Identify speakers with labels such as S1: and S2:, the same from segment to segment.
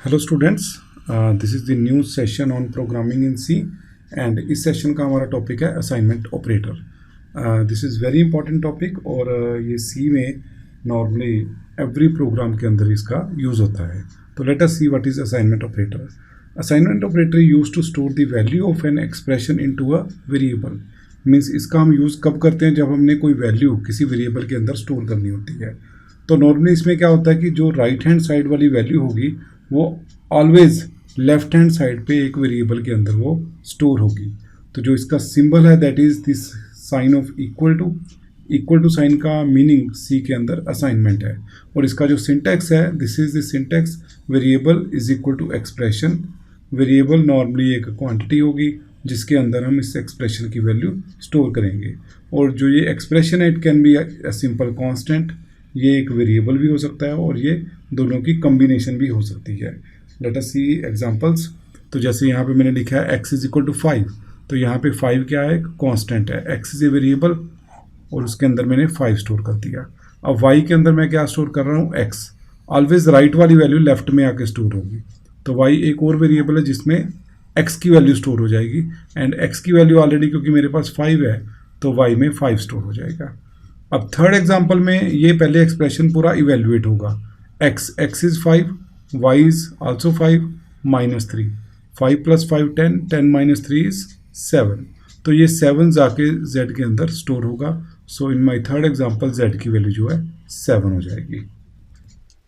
S1: Hello students, this is the new session on programming in C and इस सेशन का हमारा टॉपिक है assignment operator. This is very important topic और ये सी में नॉर्मली एवरी प्रोग्राम के अंदर इसका यूज़ होता है। तो let us see what is assignment operator. Assignment operator use to store the value of an expression into a variable. Means इसका हम यूज़ कब करते हैं, जब हमने कोई वैल्यू किसी वेरिएबल के अंदर स्टोर करनी होती है। तो नॉर्मली इसमें क्या होता है कि जो राइट हैंड साइड वाली वैल्यू होगी वो ऑलवेज लेफ्ट हैंड साइड पे एक वेरिएबल के अंदर वो स्टोर होगी। तो जो इसका सिंबल है that is this sign of equal to sign का मीनिंग सी के अंदर असाइनमेंट है। और इसका जो सिंटैक्स है this is the syntax variable is equal to expression. Variable normally एक क्वांटिटी होगी जिसके अंदर हम इस एक्सप्रेशन की वैल्यू स्टोर करेंगे। और जो ये एक्सप्रेशन है it can be a simple constant, ये एक वेरिएबल भी हो सकता है और ये दोनों की कॉम्बिनेशन भी हो सकती है। लेट अस सी एग्जांपल्स। तो जैसे यहाँ पे मैंने लिखा है x इज इक्वल टू 5, तो यहाँ पे 5 क्या है, कांस्टेंट है। x इज ए वेरिएबल और उसके अंदर मैंने 5 स्टोर कर दिया। अब y के अंदर मैं क्या स्टोर कर रहा हूँ, x। ऑलवेज राइट वाली वैल्यू लेफ्ट में आके स्टोर होगी। तो y एक और वेरिएबल है जिसमें x की वैल्यू स्टोर हो जाएगी एंड x की वैल्यू ऑलरेडी क्योंकि मेरे पास 5 है तो y में 5 स्टोर हो जाएगा। अब थर्ड एग्जांपल में ये पहले एक्सप्रेशन पूरा इवेल्युएट होगा। x is 5, y is also 5, -3, 5 + 5 10, 10 - 3 is 7। तो ये 7 जाके z के अंदर स्टोर होगा। So in my third example z की वैल्यू जो है 7 हो जाएगी।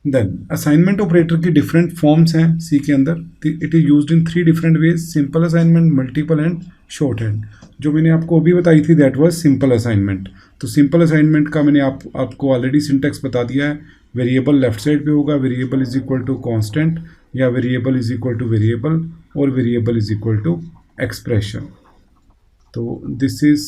S1: देन असाइनमेंट ऑपरेटर की डिफरेंट फॉर्म्स हैं सी के अंदर। It is used in 3 different ways, simple assignment, multiple and short hand. जो मैंने आपको अभी बताई थी दैट वाज सिंपल असाइनमेंट। तो सिंपल असाइनमेंट का मैंने आपको ऑलरेडी सिंटेक्स बता दिया है। वेरिएबल लेफ्ट साइड पे होगा, variable is equal to constant या variable is equal to variable और variable is equal to expression. तो this is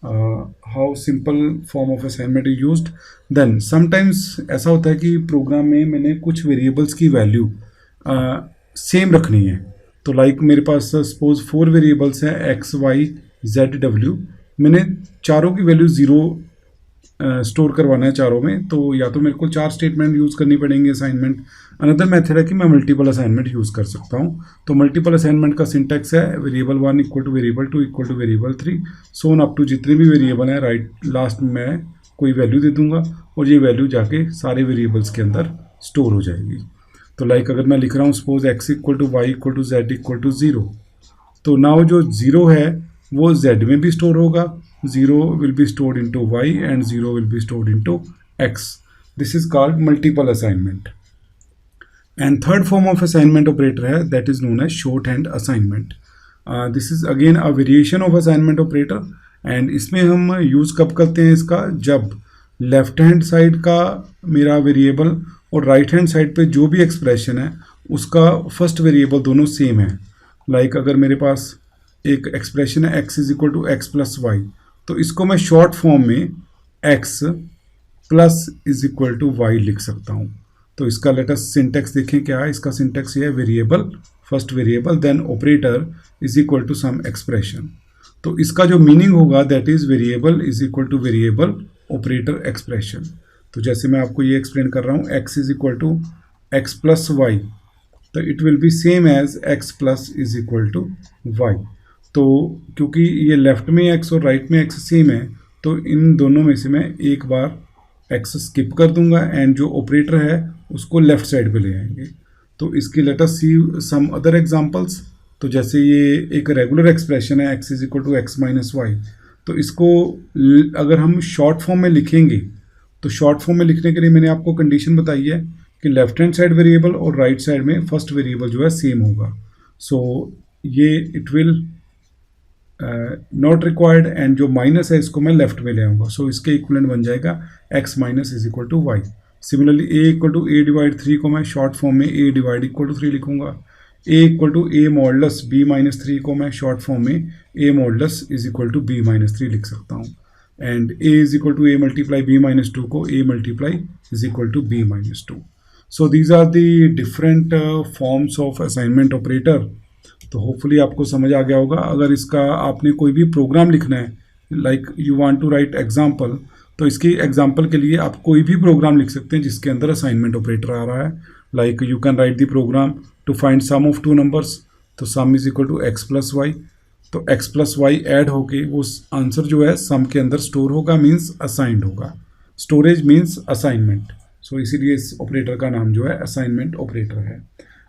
S1: how simple form of assignment is used. Then sometimes ऐसा होता है कि प्रोग्राम में मैंने कुछ वेरिएबल्स की वैल्यू सेम रखनी है। तो लाइक मेरे पास सपोज 4 वेरिएबल्स हैं x, y, z, w। मैंने चारों की वैल्यू 0 स्टोर करवाना है चारों में, तो या तो मेरे को 4 स्टेटमेंट यूज़ करनी पड़ेंगे असाइनमेंट। अनदर मेथड है कि मैं मल्टीपल असाइनमेंट यूज़ कर सकता हूँ। तो मल्टीपल असाइनमेंट का सिंटैक्स है variable 1 equal to variable 2 equal to variable 3 so on up to जितने भी वेरिएबल हैं राइट लास्ट में मैं कोई वैल्यू दे दूंगा और ये वैल्यू जाके सारे वेरिएबल्स के अंदर स्टोर हो जाएगी। तो लाइक अगर मैं लिख रहा हूँ suppose x equal to Y equal to Z equal to 0, तो नाउ जो 0 है वो z में भी स्टोर होगा। 0 will be stored into y and 0 will be stored into x. This is called multiple assignment. And third form of assignment operator है that is known as shorthand assignment. This is again a variation of assignment operator and इसमें हम use कब करते हैं इसका, जब left hand side का मेरा वेरिएबल और राइट हैंड साइड पे जो भी एक्सप्रेशन है उसका फर्स्ट वेरिएबल दोनों सेम है। लाइक अगर मेरे पास एक एक्सप्रेशन है x is equal to x plus Y, तो इसको मैं शॉर्ट फॉर्म में x plus is equal to Y लिख सकता हूँ। तो इसका लेटेस्ट सिंटेक्स देखें क्या है। इसका सिंटेक्स ये है variable, first variable, then operator is equal to some expression. तो इसका जो मीनिंग होगा that is variable is equal to variable operator expression. तो जैसे मैं आपको ये एक्सप्लेन कर रहा हूँ x is equal to x plus Y, तो it will be same as x plus is equal to y. तो क्योंकि ये लेफ्ट में x और राइट में x सेम है तो इन दोनों में से मैं एक बार x स्किप कर दूंगा एंड जो ऑपरेटर है उसको लेफ्ट साइड पे ले आएंगे। तो इसकी let us see some other examples. तो जैसे ये एक रेगुलर एक्सप्रेशन है x is equal to X minus Y, तो इसको अगर हम शॉर्ट फॉर्म में लिखेंगे तो शॉर्ट फॉर्म में लिखने के लिए मैंने आपको कंडीशन बताई है कि लेफ्ट हैंड साइड वेरिएबल और राइट साइड में फर्स्ट वेरिएबल जो है सेम होगा। सो ये it will not required and जो माइनस है इसको मैं लेफ्ट में ले आऊँगा। सो इसके इक्वलेंट बन जाएगा x minus is equal to Y. Similarly a equal to a divide 3 को मैं शॉर्ट फॉर्म में a डिवाइड इक्वल टू 3 लिखूंगा। a equal to a modulus b minus 3 को मैं शॉर्ट फॉर्म में a modulus is equal to b minus 3 लिख सकता हूँ। And a is equal to a multiply b minus 2 को a multiply is equal to b minus 2। So these are the different forms of assignment operator. तो hopefully आपको समझ आ गया होगा। अगर इसका आपने कोई भी प्रोग्राम लिखना है like you want to write example, तो इसकी एग्जांपल के लिए आप कोई भी प्रोग्राम लिख सकते हैं जिसके अंदर असाइनमेंट ऑपरेटर आ रहा है। like you can write the program to find sum of two numbers, तो sum is equal to x plus y, तो x plus y ऐड होके वो आंसर जो है सम के अंदर स्टोर होगा, मीन्स असाइंड होगा. स्टोरेज मीन्स असाइनमेंट, सो इसीलिए इस ऑपरेटर का नाम जो है असाइनमेंट ऑपरेटर है.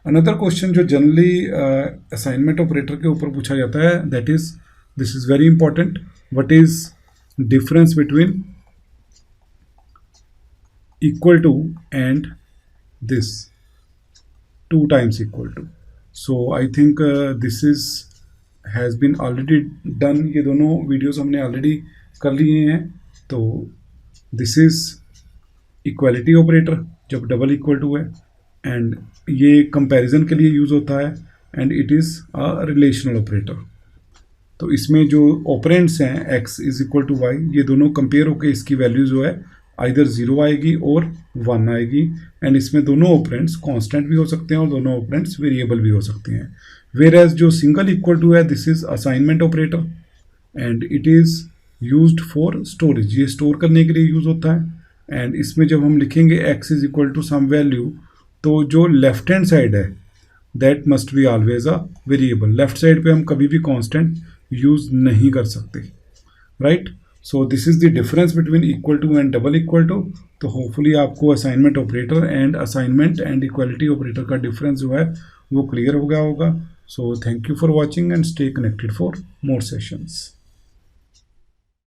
S1: अनदर क्वेश्चन जो जनरली असाइनमेंट ऑपरेटर के ऊपर पूछा जाता है, that is, this is very important, what is difference between equal to and this 2 times equal to. So I think this is has been already done. ये दोनों videos हमने already कर लिए हैं. तो दिस इज इक्वालिटी ऑपरेटर जब double equal to है, and ये कंपैरिजन के लिए यूज़ होता है, and it is a relational operator. तो इसमें जो ऑपरेंड्स हैं x is equal to Y, ये दोनों कंपेयर होकर इसकी वैल्यू जो है आइदर 0 आएगी और 1 आएगी, एंड इसमें दोनों ऑपरेंड्स कांस्टेंट भी हो सकते हैं और दोनों ऑपरेंड्स वेरिएबल भी हो सकते हैं. वेयर एज जो सिंगल इक्वल टू है, this is assignment operator and it is used for storage, ये स्टोर करने के लिए यूज़ होता है. एंड इसमें जब हम लिखेंगे x is equal to some value, तो जो लेफ्ट हैंड साइड है that must be always a variable. Left side पे हम कभी भी कांस्टेंट यूज़ नहीं कर सकते, right. So this is the difference between equal to and double equal to. तो होपफुली आपको assignment operator and assignment and equality operator का डिफरेंस जो है वो क्लियर हो गया होगा. So thank you for watching and stay connected for more sessions.